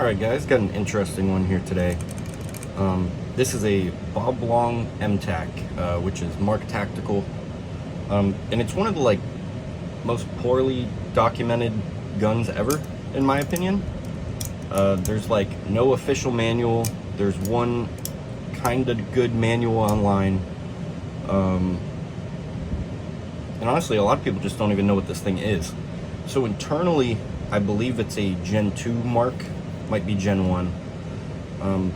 Alright guys, got an interesting one here today. This is a Bob Long MTAC, which is Mark Tactical. And it's one of the most poorly documented guns ever, in my opinion. There's no official manual. There's one kind of good manual online. And honestly, a lot of people just don't even know what this thing is. So internally, I believe it's a Gen 2 mark, might be Gen 1.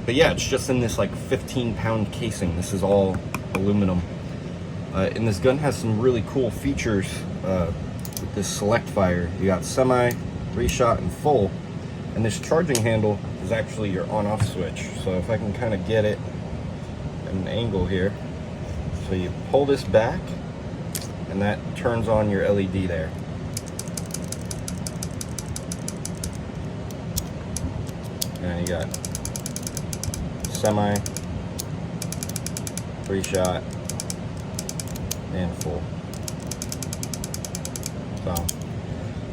But yeah, it's just in this 15-pound casing. This is all aluminum. And this gun has some really cool features with this select fire. You got semi, reshot, and full. And this charging handle is actually your on-off switch. So if I can kind of get it at an angle here. So you pull this back, and that turns on your LED there. And you got semi, reshot, and full. So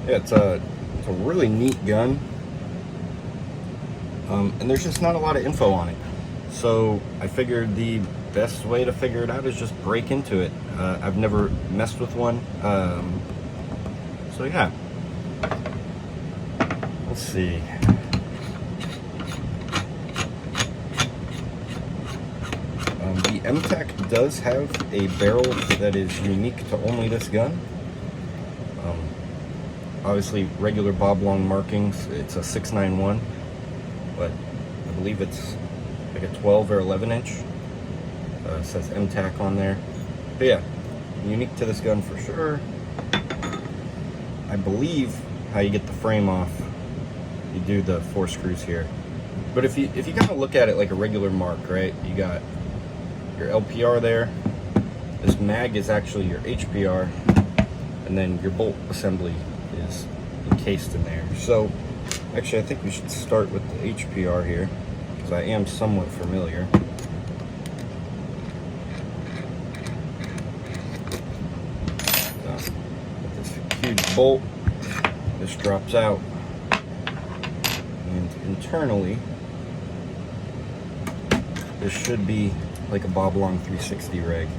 yeah, it's a really neat gun, and there's just not a lot of info on it. So I figured the best way to figure it out is just break into it. I've never messed with one, so yeah. Let's see. The MTAC does have a barrel that is unique to only this gun. Obviously, regular Bob Long markings, it's a 691, but I believe it's like a 12 or 11 inch. It says MTAC on there. But yeah, unique to this gun for sure. I believe how you get the frame off, you do the 4 screws here. But if you kind of look at it like a regular mark, right? You got your LPR there. This mag is actually your HPR, and then your bolt assembly is encased in there. So actually I think we should start with the HPR here, because I am somewhat familiar. With this huge bolt, this drops out, and internally this should be like a Bob Long 360 rig.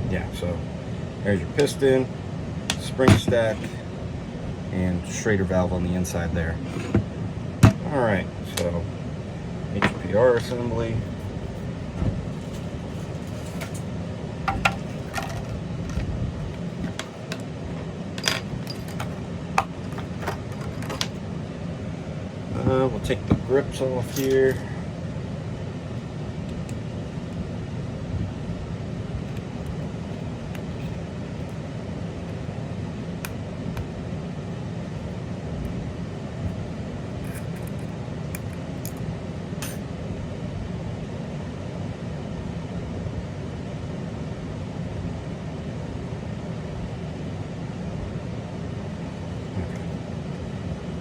Yeah, so there's your piston, spring stack, and Schrader valve on the inside there. Alright, so HPR assembly. We'll take the grips off here.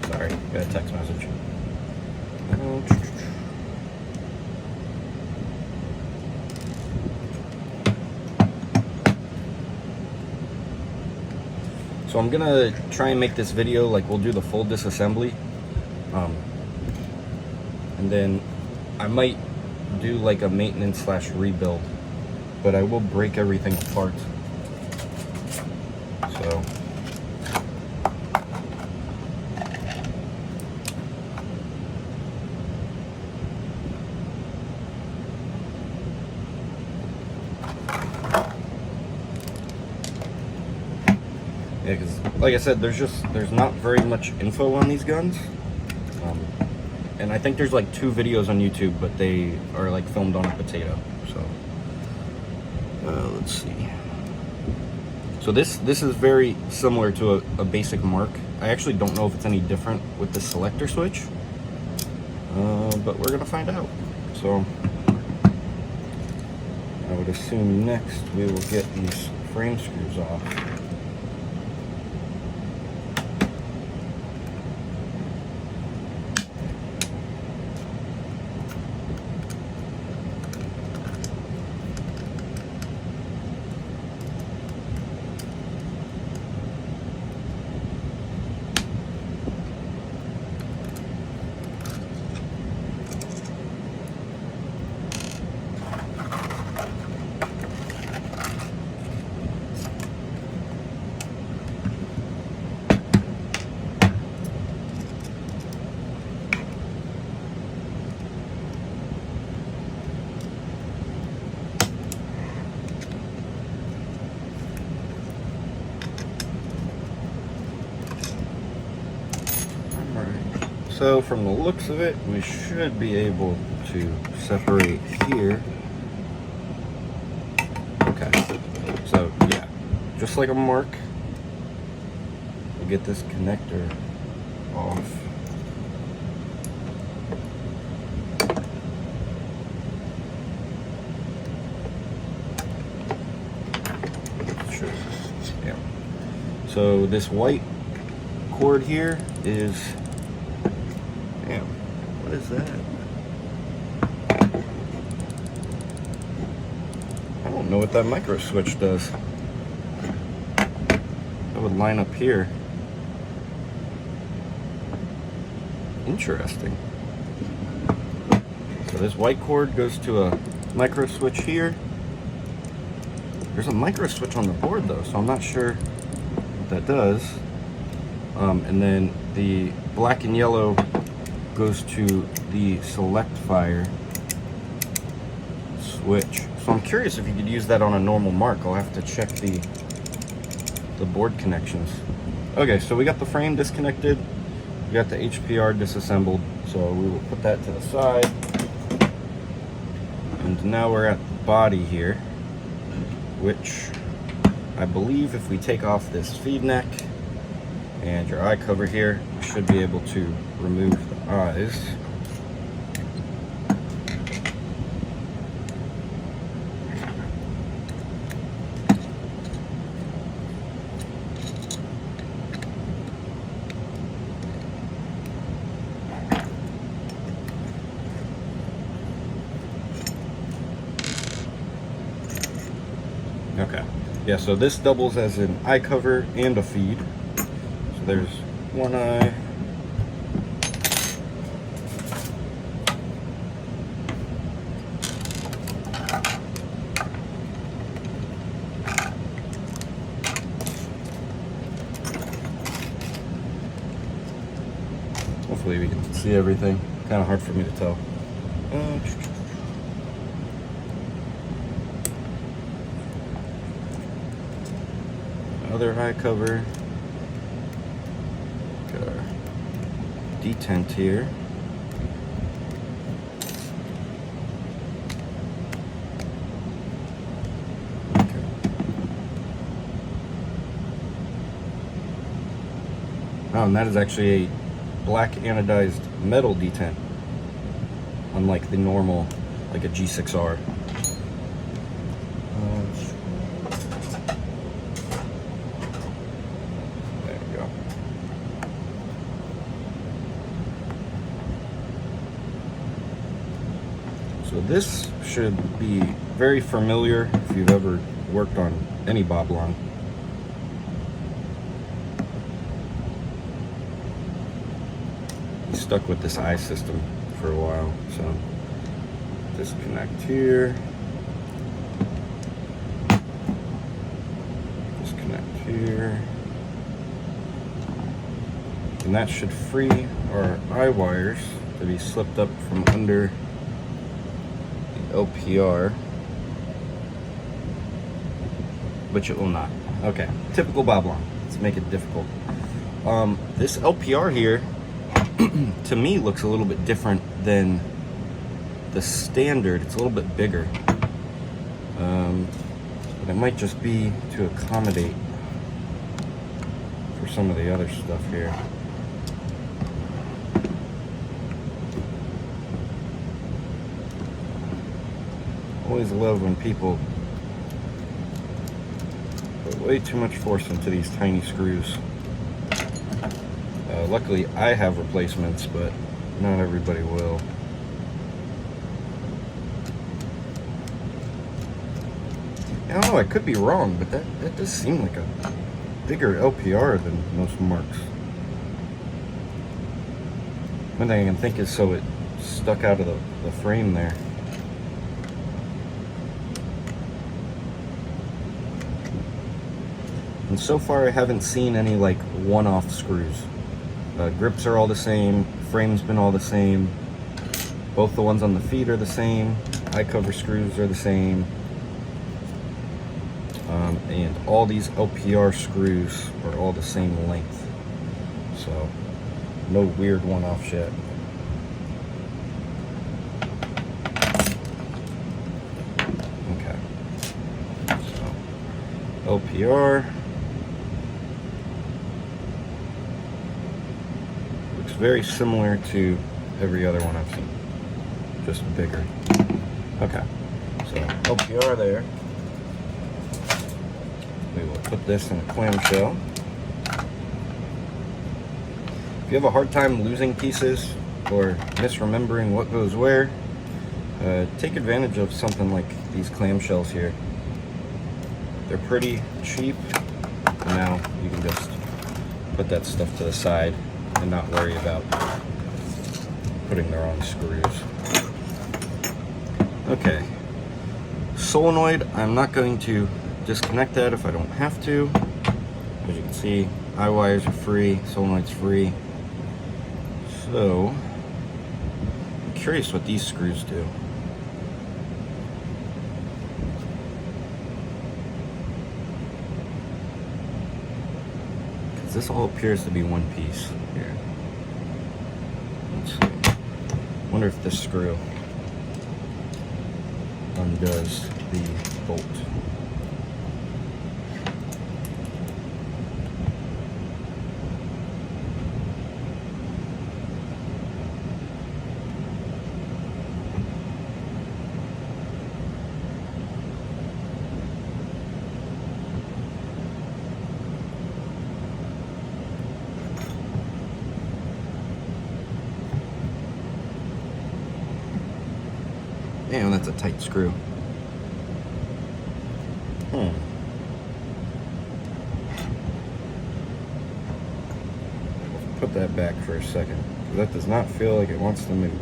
Sorry, got a text message. So I'm gonna try and make this video we'll do the full disassembly, and then I might do a maintenance / rebuild, but I will break everything apart. So yeah, because like I said, there's not very much info on these guns, and I think there's 2 videos on YouTube, but they are filmed on a potato. So let's see. So this is very similar to a basic mark. I actually don't know if it's any different with the selector switch, but we're gonna find out. So I would assume next we will get these frame screws off. So from the looks of it, we should be able to separate here. Okay, so yeah, just like a mark, we'll get this connector off. Sure. Yeah. So this white cord here is, damn, what is that? I don't know what that micro switch does. That would line up here. Interesting. So this white cord goes to a micro switch here. There's a micro switch on the board though, so I'm not sure what that does. And then the black and yellow goes to the select fire switch. So I'm curious if you could use that on a normal mark. I'll have to check the board connections. Okay, so we got the frame disconnected. We got the HPR disassembled. So we will put that to the side. And now we're at the body here, which I believe if we take off this feed neck and your eye cover here, we should be able to remove the eyes. Okay, yeah, so this doubles as an eye cover and a feed. So there's one eye. Hopefully we can see everything. Kind of hard for me to tell. Other eye cover. Got our detent here. Okay. Oh, and that is actually a black anodized metal detent, unlike the normal, like a G6R. So this should be very familiar if you've ever worked on any bob long. Stuck with this eye system for a while, so disconnect here, disconnect here, and that should free our eye wires to be slipped up from under LPR, which it will not. Okay, typical bob long. Let's make it difficult. This LPR here, to me, looks a little bit different than the standard. It's a little bit bigger, but it might just be to accommodate for some of the other stuff here. Always love when people put way too much force into these tiny screws. Luckily, I have replacements, but not everybody will. I don't know, I could be wrong, but that does seem like a bigger LPR than most marks. One thing I can think is so it stuck out of the frame there. And so far I haven't seen any like one-off screws. Grips are all the same, frame's been all the same, both the ones on the feet are the same, eye cover screws are the same, and all these LPR screws are all the same length. So No weird one-off shit. Okay. So, LPR. Looks very similar to every other one I've seen. Just bigger. Okay. So, LPR there. We will put this in a clamshell. If you have a hard time losing pieces or misremembering what goes where, take advantage of something like these clamshells here. They're pretty cheap, and now you can just put that stuff to the side and not worry about putting the wrong screws. Okay, solenoid, I'm not going to disconnect that if I don't have to. As you can see, eye wires are free, solenoid's free. So, I'm curious what these screws do. Because this all appears to be one piece here. Let's see. Wonder if this screw undoes the bolt. Damn, that's a tight screw. Put that back for a second. That does not feel like it wants to move.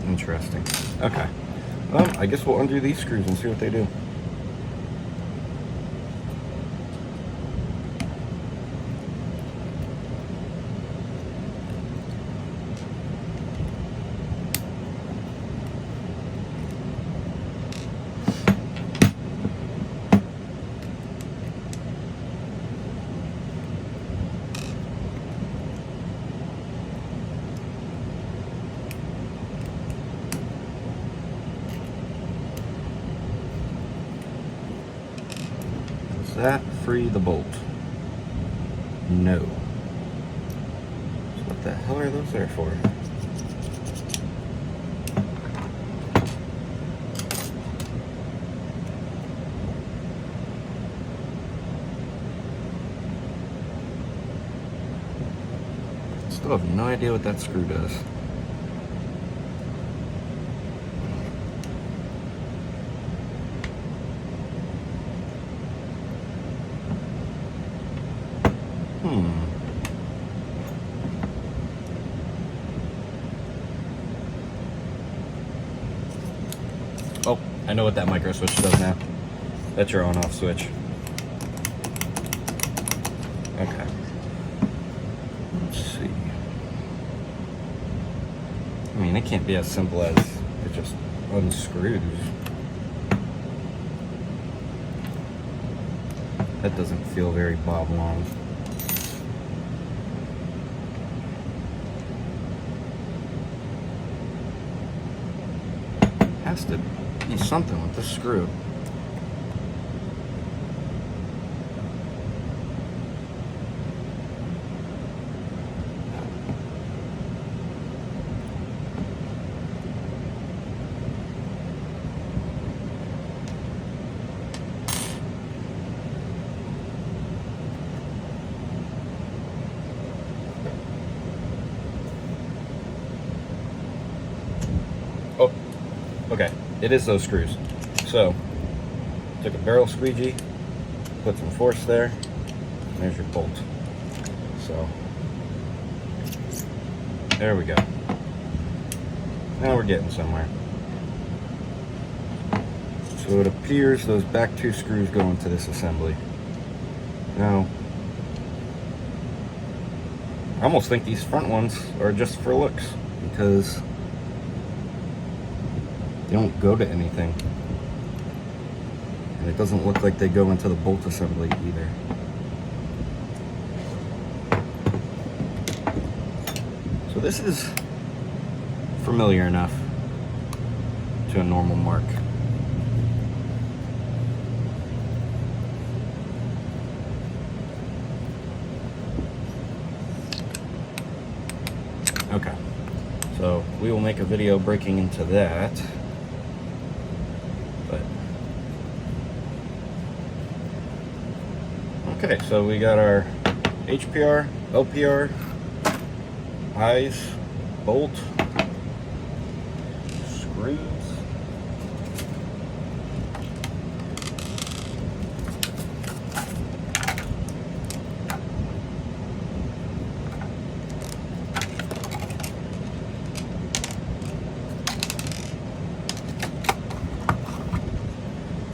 Interesting. Okay. I guess we'll undo these screws and see what they do. Does that free the bolt? No. So what the hell are those there for? Still have no idea what that screw does. Oh, I know what that micro switch does now. That's your on-off switch. Okay. Let's see. I mean, it can't be as simple as it just unscrews. That doesn't feel very bob-long. Has to be something with this screw. Oh, okay. It is those screws. So, took a barrel squeegee, put some force there, and there's your bolt. So, there we go. Now we're getting somewhere. So it appears those back two screws go into this assembly. Now, I almost think these front ones are just for looks, because they don't go to anything. And it doesn't look like they go into the bolt assembly either. So this is familiar enough to a normal mark. Okay, so we will make a video breaking into that. But okay, so we got our HPR, LPR, eyes, bolt, screws,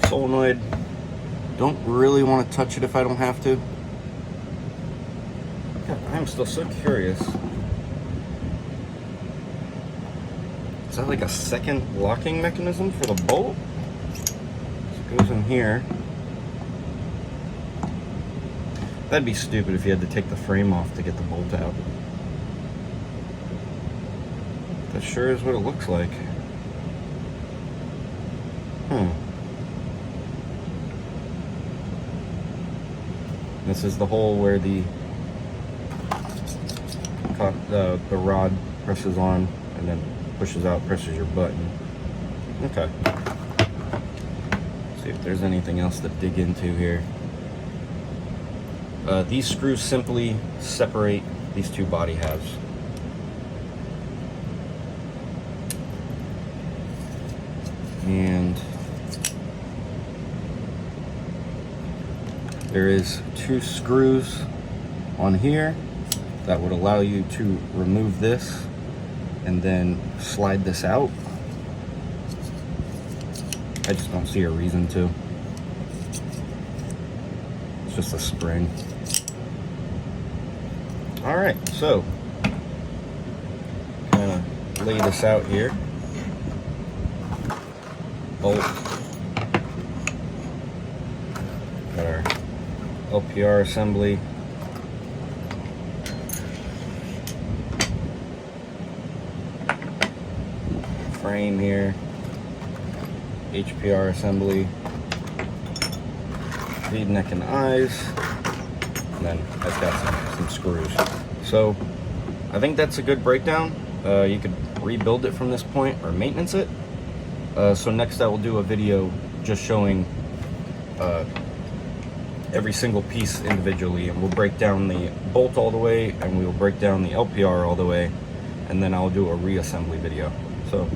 solenoid. Don't really want to touch it if I don't have to. God, I'm still so curious. Is that like a second locking mechanism for the bolt? It goes in here. That'd be stupid if you had to take the frame off to get the bolt out. That sure is what it looks like. This is the hole where the rod presses on and then pushes out, presses your button. Okay. See if there's anything else to dig into here. These screws simply separate these two body halves. And there is 2 screws on here that would allow you to remove this and then slide this out. I just don't see a reason to. It's just a spring. Alright, so kind of lay this out here. Bolt. Got our LPR assembly. Frame here. HPR assembly. Lead, neck, and eyes. And then I've got some screws. So I think that's a good breakdown. You could rebuild it from this point or maintenance it. So next I will do a video just showing every single piece individually, and we'll break down the bolt all the way, and we will break down the LPR all the way, and then I'll do a reassembly video. So